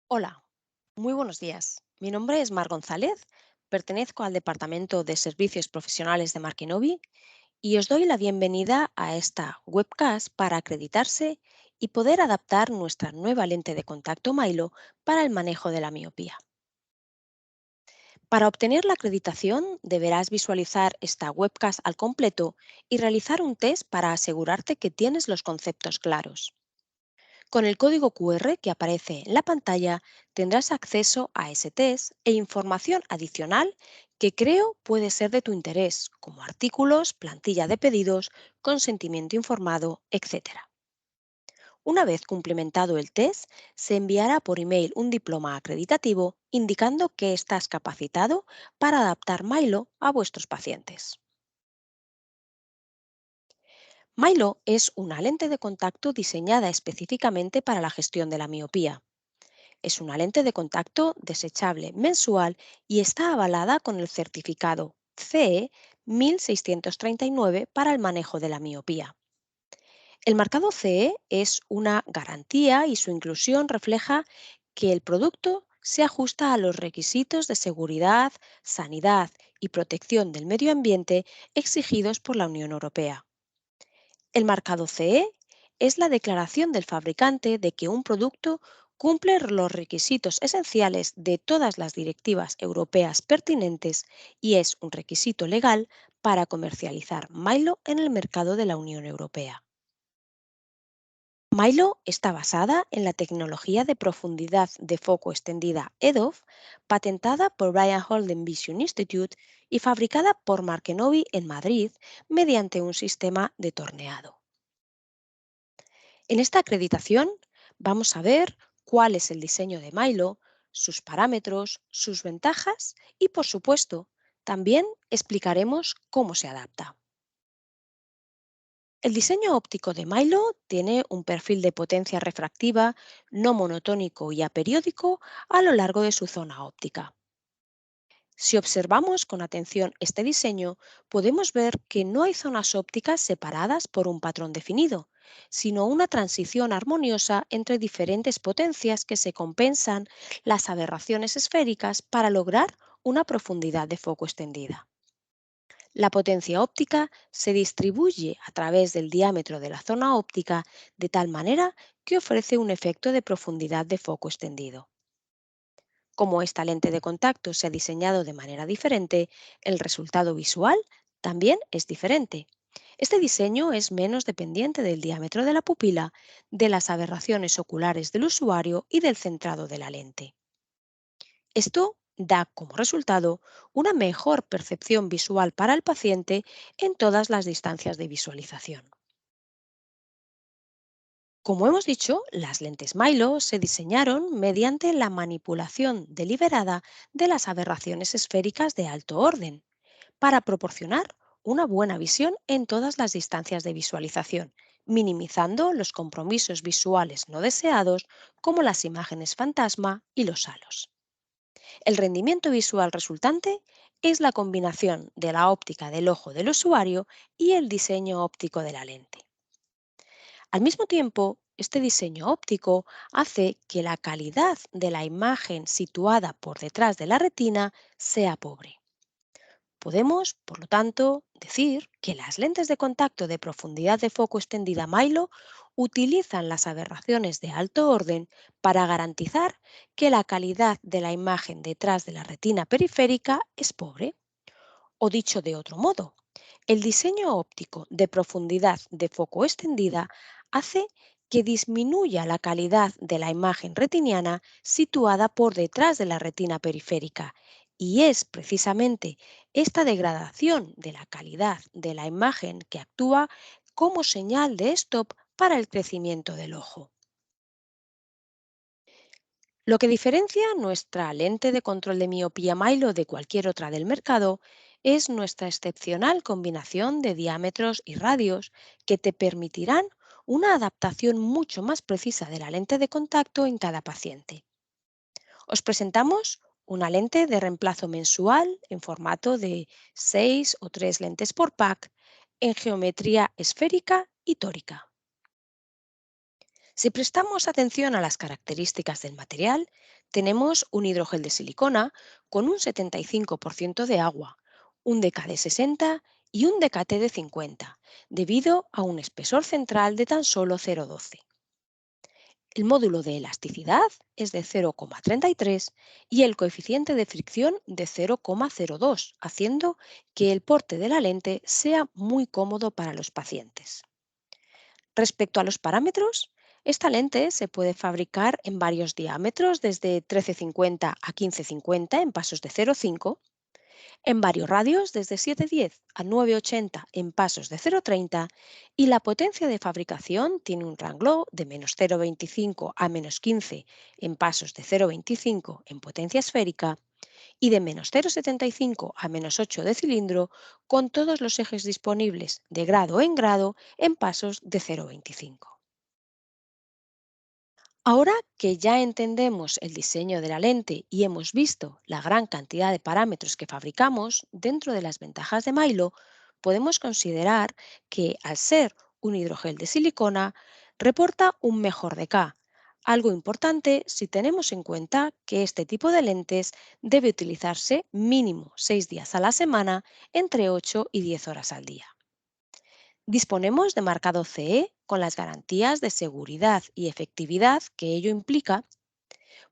Hola, muy buenos días. Mi nombre es Mar González, pertenezco al Departamento de Servicios Profesionales de Markinovi y os doy la bienvenida a esta webcast para acreditarse y poder adaptar nuestra nueva lente de contacto Milo para el manejo de la miopía. Para obtener la acreditación deberás visualizar esta webcast al completo y realizar un test para asegurarte que tienes los conceptos claros. Con el código QR que aparece en la pantalla tendrás acceso a ese test e información adicional que creo puede ser de tu interés, como artículos, plantilla de pedidos, consentimiento informado, etc. Una vez cumplimentado el test, se enviará por email un diploma acreditativo indicando que estás capacitado para adaptar Milo a vuestros pacientes. Milo es una lente de contacto diseñada específicamente para la gestión de la miopía. Es una lente de contacto desechable mensual y está avalada con el certificado CE 1639 para el manejo de la miopía. El marcado CE es una garantía y su inclusión refleja que el producto se ajusta a los requisitos de seguridad, sanidad y protección del medio ambiente exigidos por la Unión Europea. El marcado CE es la declaración del fabricante de que un producto cumple los requisitos esenciales de todas las directivas europeas pertinentes y es un requisito legal para comercializar Milo en el mercado de la Unión Europea. Milo está basada en la tecnología de profundidad de foco extendida EDOF, patentada por Brian Holden Vision Institute y fabricada por Markenovi en Madrid mediante un sistema de torneado. En esta acreditación vamos a ver cuál es el diseño de Milo, sus parámetros, sus ventajas y, por supuesto, también explicaremos cómo se adapta. El diseño óptico de Milo tiene un perfil de potencia refractiva no monotónico y aperiódico a lo largo de su zona óptica. Si observamos con atención este diseño, podemos ver que no hay zonas ópticas separadas por un patrón definido, sino una transición armoniosa entre diferentes potencias que se compensan las aberraciones esféricas para lograr una profundidad de foco extendida. La potencia óptica se distribuye a través del diámetro de la zona óptica de tal manera que ofrece un efecto de profundidad de foco extendido. Como esta lente de contacto se ha diseñado de manera diferente, el resultado visual también es diferente. Este diseño es menos dependiente del diámetro de la pupila, de las aberraciones oculares del usuario y del centrado de la lente. Esto da como resultado una mejor percepción visual para el paciente en todas las distancias de visualización. Como hemos dicho, las lentes Milo se diseñaron mediante la manipulación deliberada de las aberraciones esféricas de alto orden para proporcionar una buena visión en todas las distancias de visualización, minimizando los compromisos visuales no deseados como las imágenes fantasma y los halos. El rendimiento visual resultante es la combinación de la óptica del ojo del usuario y el diseño óptico de la lente. Al mismo tiempo, este diseño óptico hace que la calidad de la imagen situada por detrás de la retina sea pobre. Podemos, por lo tanto, decir que las lentes de contacto de profundidad de foco extendida Milo utilizan las aberraciones de alto orden para garantizar que la calidad de la imagen detrás de la retina periférica es pobre. O dicho de otro modo, el diseño óptico de profundidad de foco extendida hace que disminuya la calidad de la imagen retiniana situada por detrás de la retina periférica. Y es precisamente esta degradación de la calidad de la imagen que actúa como señal de stop para el crecimiento del ojo. Lo que diferencia nuestra lente de control de miopía Milo de cualquier otra del mercado es nuestra excepcional combinación de diámetros y radios que te permitirán una adaptación mucho más precisa de la lente de contacto en cada paciente. Os presentamos una lente de reemplazo mensual en formato de 6 o 3 lentes por pack en geometría esférica y tórica. Si prestamos atención a las características del material, tenemos un hidrogel de silicona con un 75% de agua, un DK de 60 y un DKT de 50, debido a un espesor central de tan solo 0,12. El módulo de elasticidad es de 0,33 y el coeficiente de fricción de 0,02, haciendo que el porte de la lente sea muy cómodo para los pacientes. Respecto a los parámetros, esta lente se puede fabricar en varios diámetros, desde 13,50 a 15,50 en pasos de 0,5, en varios radios, desde 7,10 a 9,80 en pasos de 0,30, y la potencia de fabricación tiene un rango de -0,25 a -15 en pasos de 0,25 en potencia esférica y de -0,75 a -8 de cilindro, con todos los ejes disponibles de grado en grado en pasos de 0,25. Ahora que ya entendemos el diseño de la lente y hemos visto la gran cantidad de parámetros que fabricamos, dentro de las ventajas de Milo, podemos considerar que, al ser un hidrogel de silicona, reporta un mejor DK, algo importante si tenemos en cuenta que este tipo de lentes debe utilizarse mínimo 6 días a la semana, entre 8 y 10 horas al día. Disponemos de marcado CE con las garantías de seguridad y efectividad que ello implica.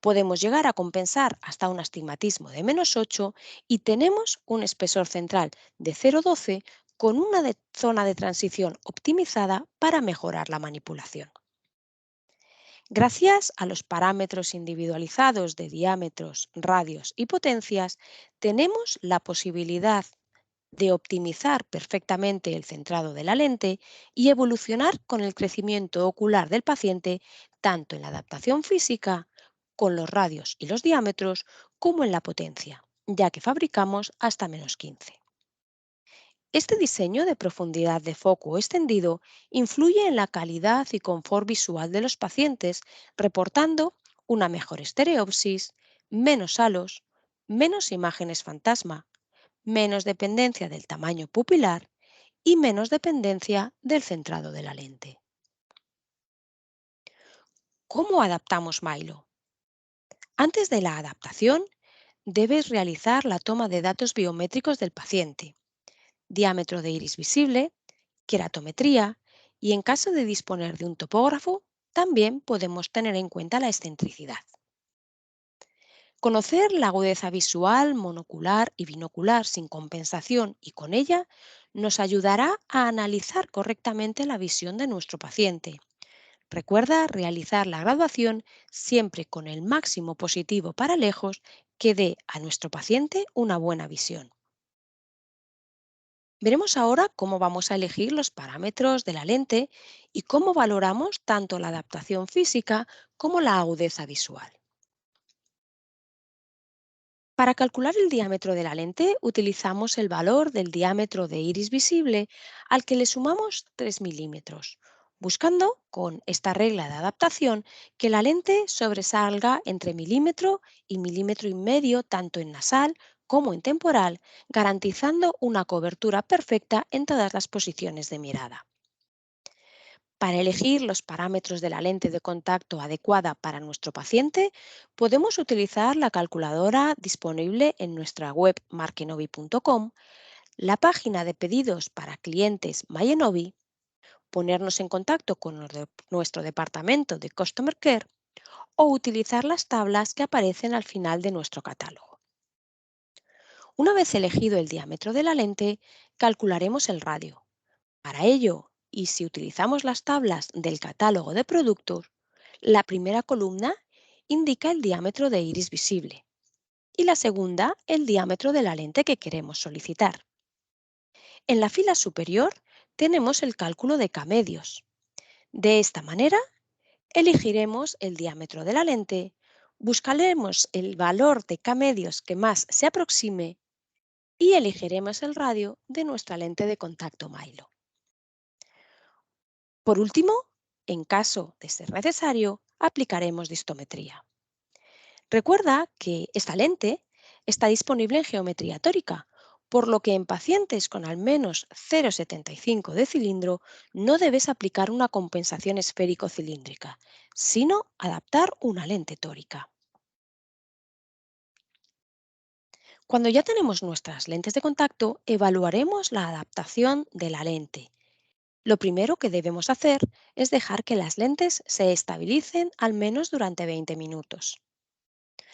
Podemos llegar a compensar hasta un astigmatismo de -8 y tenemos un espesor central de 0,12 con una zona de transición optimizada para mejorar la manipulación. Gracias a los parámetros individualizados de diámetros, radios y potencias, tenemos la posibilidad de optimizar perfectamente el centrado de la lente y evolucionar con el crecimiento ocular del paciente, tanto en la adaptación física, con los radios y los diámetros, como en la potencia, ya que fabricamos hasta -15. Este diseño de profundidad de foco extendido influye en la calidad y confort visual de los pacientes, reportando una mejor estereopsis, menos halos, menos imágenes fantasma, menos dependencia del tamaño pupilar y menos dependencia del centrado de la lente. ¿Cómo adaptamos Milo? Antes de la adaptación, debes realizar la toma de datos biométricos del paciente, diámetro de iris visible, queratometría y, en caso de disponer de un topógrafo, también podemos tener en cuenta la excentricidad. Conocer la agudeza visual, monocular y binocular sin compensación y con ella nos ayudará a analizar correctamente la visión de nuestro paciente. Recuerda realizar la graduación siempre con el máximo positivo para lejos que dé a nuestro paciente una buena visión. Veremos ahora cómo vamos a elegir los parámetros de la lente y cómo valoramos tanto la adaptación física como la agudeza visual. Para calcular el diámetro de la lente, utilizamos el valor del diámetro de iris visible al que le sumamos 3 milímetros, buscando, con esta regla de adaptación, que la lente sobresalga entre milímetro y medio tanto en nasal como en temporal, garantizando una cobertura perfecta en todas las posiciones de mirada. Para elegir los parámetros de la lente de contacto adecuada para nuestro paciente, podemos utilizar la calculadora disponible en nuestra web markenovi.com, la página de pedidos para clientes Myenovi, ponernos en contacto con nuestro departamento de Customer Care o utilizar las tablas que aparecen al final de nuestro catálogo. Una vez elegido el diámetro de la lente, calcularemos el radio. Para ello, y si utilizamos las tablas del catálogo de productos, la primera columna indica el diámetro de iris visible y la segunda el diámetro de la lente que queremos solicitar. En la fila superior tenemos el cálculo de K-medios. De esta manera, elegiremos el diámetro de la lente, buscaremos el valor de K-medios que más se aproxime y elegiremos el radio de nuestra lente de contacto Milo. Por último, en caso de ser necesario, aplicaremos distometría. Recuerda que esta lente está disponible en geometría tórica, por lo que en pacientes con al menos 0,75 de cilindro no debes aplicar una compensación esférico-cilíndrica, sino adaptar una lente tórica. Cuando ya tenemos nuestras lentes de contacto, evaluaremos la adaptación de la lente. Lo primero que debemos hacer es dejar que las lentes se estabilicen al menos durante 20 minutos.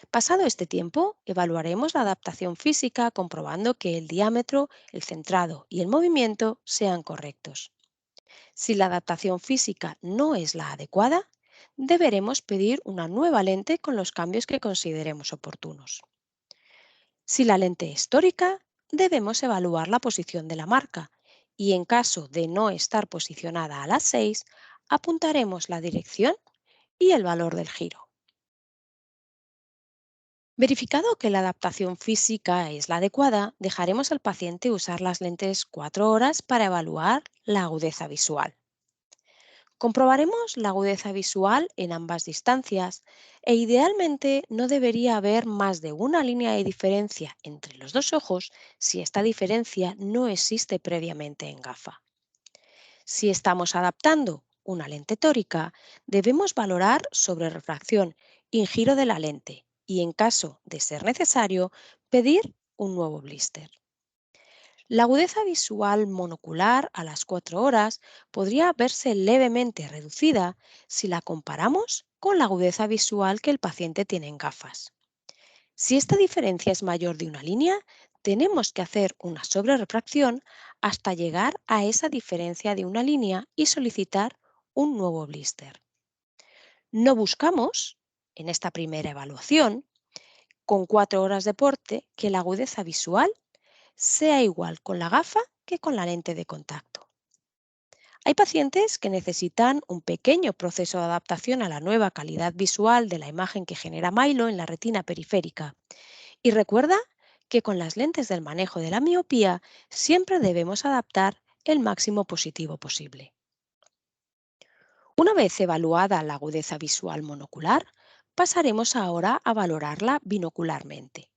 Pasado este tiempo, evaluaremos la adaptación física comprobando que el diámetro, el centrado y el movimiento sean correctos. Si la adaptación física no es la adecuada, deberemos pedir una nueva lente con los cambios que consideremos oportunos. Si la lente es tórica, debemos evaluar la posición de la marca y en caso de no estar posicionada a las 6, apuntaremos la dirección y el valor del giro. Verificado que la adaptación física es la adecuada, dejaremos al paciente usar las lentes 4 horas para evaluar la agudeza visual. Comprobaremos la agudeza visual en ambas distancias e idealmente no debería haber más de una línea de diferencia entre los dos ojos si esta diferencia no existe previamente en gafa. Si estamos adaptando una lente tórica, debemos valorar sobre refracción y giro de la lente y, en caso de ser necesario, pedir un nuevo blister. La agudeza visual monocular a las 4 horas podría verse levemente reducida si la comparamos con la agudeza visual que el paciente tiene en gafas. Si esta diferencia es mayor de una línea, tenemos que hacer una sobrerefracción hasta llegar a esa diferencia de una línea y solicitar un nuevo blister. No buscamos, en esta primera evaluación, con 4 horas de porte, que la agudeza visual sea igual con la gafa que con la lente de contacto. Hay pacientes que necesitan un pequeño proceso de adaptación a la nueva calidad visual de la imagen que genera Milo en la retina periférica. Y recuerda que con las lentes del manejo de la miopía siempre debemos adaptar el máximo positivo posible. Una vez evaluada la agudeza visual monocular, pasaremos ahora a valorarla binocularmente.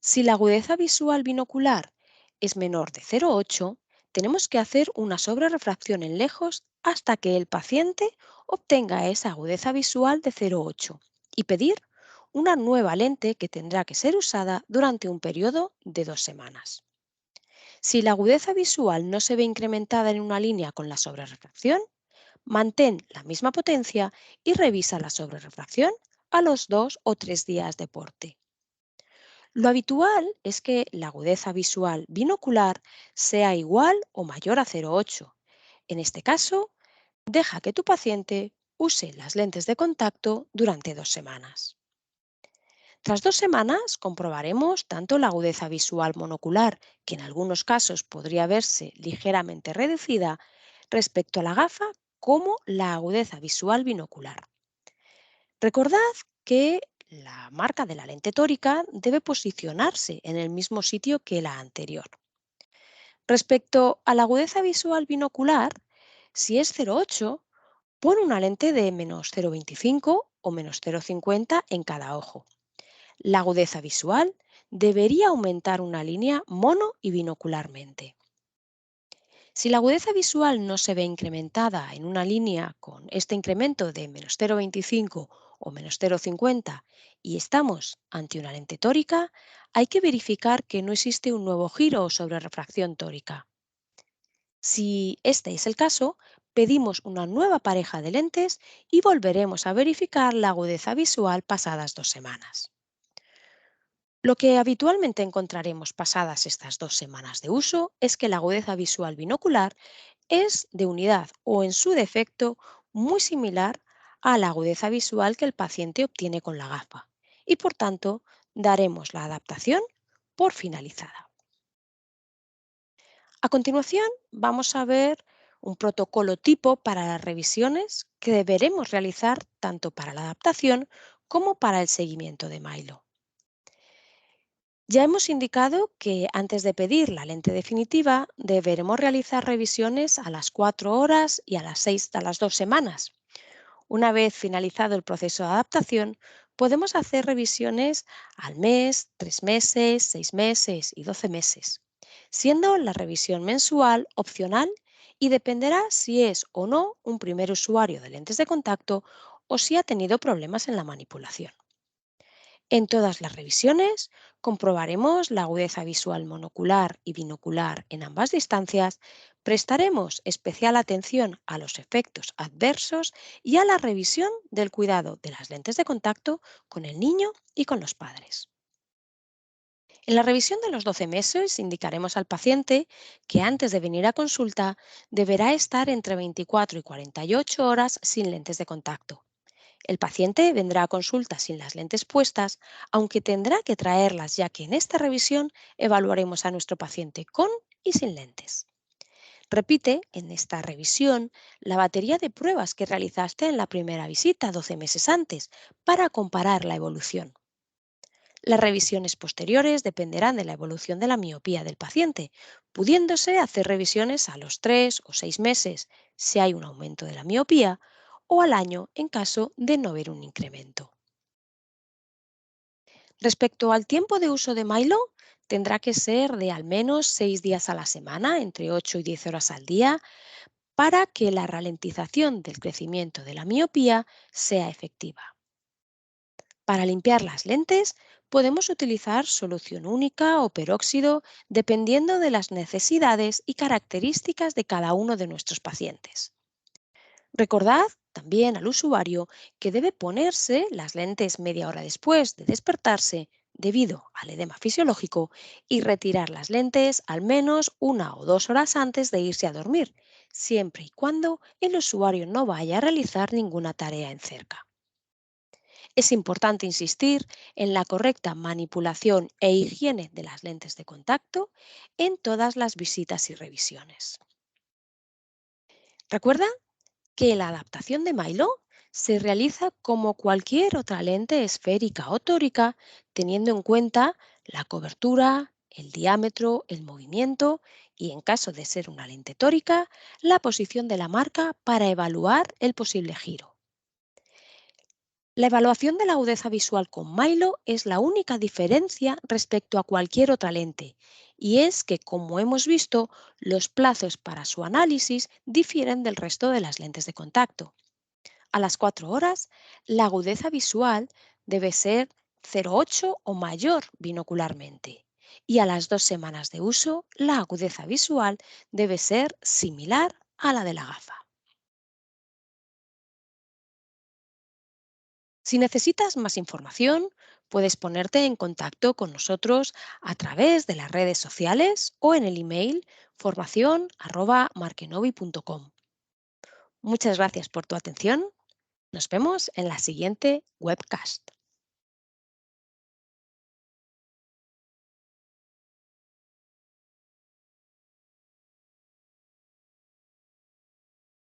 Si la agudeza visual binocular es menor de 0,8, tenemos que hacer una sobrerefracción en lejos hasta que el paciente obtenga esa agudeza visual de 0,8 y pedir una nueva lente que tendrá que ser usada durante un periodo de 2 semanas. Si la agudeza visual no se ve incrementada en una línea con la sobrerefracción, mantén la misma potencia y revisa la sobrerefracción a los 2 o 3 días de porte. Lo habitual es que la agudeza visual binocular sea igual o mayor a 0,8. En este caso, deja que tu paciente use las lentes de contacto durante 2 semanas. Tras 2 semanas comprobaremos tanto la agudeza visual monocular, que en algunos casos podría verse ligeramente reducida respecto a la gafa, como la agudeza visual binocular. Recordad que la marca de la lente tórica debe posicionarse en el mismo sitio que la anterior. Respecto a la agudeza visual binocular, si es 0,8, pon una lente de -0,25 o -0,50 en cada ojo. La agudeza visual debería aumentar una línea mono y binocularmente. Si la agudeza visual no se ve incrementada en una línea con este incremento de -0,25 o -0,50 y estamos ante una lente tórica, hay que verificar que no existe un nuevo giro o sobrerefracción tórica. Si este es el caso, pedimos una nueva pareja de lentes y volveremos a verificar la agudeza visual pasadas 2 semanas. Lo que habitualmente encontraremos pasadas estas 2 semanas de uso es que la agudeza visual binocular es de unidad o, en su defecto, muy similar a la agudeza visual que el paciente obtiene con la gafa y, por tanto, daremos la adaptación por finalizada. A continuación, vamos a ver un protocolo tipo para las revisiones que deberemos realizar tanto para la adaptación como para el seguimiento de Milo. Ya hemos indicado que antes de pedir la lente definitiva deberemos realizar revisiones a las 4 horas y a las 6 a las 2 semanas. Una vez finalizado el proceso de adaptación, Podemos hacer revisiones al mes, 3 meses, 6 meses y 12 meses, siendo la revisión mensual opcional y dependerá si es o no un primer usuario de lentes de contacto o si ha tenido problemas en la manipulación. En todas las revisiones comprobaremos la agudeza visual monocular y binocular en ambas distancias, prestaremos especial atención a los efectos adversos y a la revisión del cuidado de las lentes de contacto con el niño y con los padres. En la revisión de los 12 meses indicaremos al paciente que antes de venir a consulta deberá estar entre 24 y 48 horas sin lentes de contacto. El paciente vendrá a consulta sin las lentes puestas, aunque tendrá que traerlas ya que en esta revisión evaluaremos a nuestro paciente con y sin lentes. Repite en esta revisión la batería de pruebas que realizaste en la primera visita 12 meses antes para comparar la evolución. Las revisiones posteriores dependerán de la evolución de la miopía del paciente, pudiéndose hacer revisiones a los 3 o 6 meses si hay un aumento de la miopía o al año en caso de no ver un incremento. Respecto al tiempo de uso de Milo, tendrá que ser de al menos 6 días a la semana, entre 8 y 10 horas al día, para que la ralentización del crecimiento de la miopía sea efectiva. Para limpiar las lentes, podemos utilizar solución única o peróxido dependiendo de las necesidades y características de cada uno de nuestros pacientes. Recordad también al usuario que debe ponerse las lentes media hora después de despertarse debido al edema fisiológico y retirar las lentes al menos 1 o 2 horas antes de irse a dormir, siempre y cuando el usuario no vaya a realizar ninguna tarea en cerca. Es importante insistir en la correcta manipulación e higiene de las lentes de contacto en todas las visitas y revisiones. Recuerda que la adaptación de Milo se realiza como cualquier otra lente esférica o tórica, teniendo en cuenta la cobertura, el diámetro, el movimiento y, en caso de ser una lente tórica, la posición de la marca para evaluar el posible giro. La evaluación de la agudeza visual con Milo es la única diferencia respecto a cualquier otra lente, y es que, como hemos visto, los plazos para su análisis difieren del resto de las lentes de contacto. A las 4 horas, la agudeza visual debe ser 0,8 o mayor binocularmente, y a las 2 semanas de uso, la agudeza visual debe ser similar a la de la gafa. Si necesitas más información, puedes ponerte en contacto con nosotros a través de las redes sociales o en el email formación@markenovi.com. Muchas gracias por tu atención. Nos vemos en la siguiente webcast.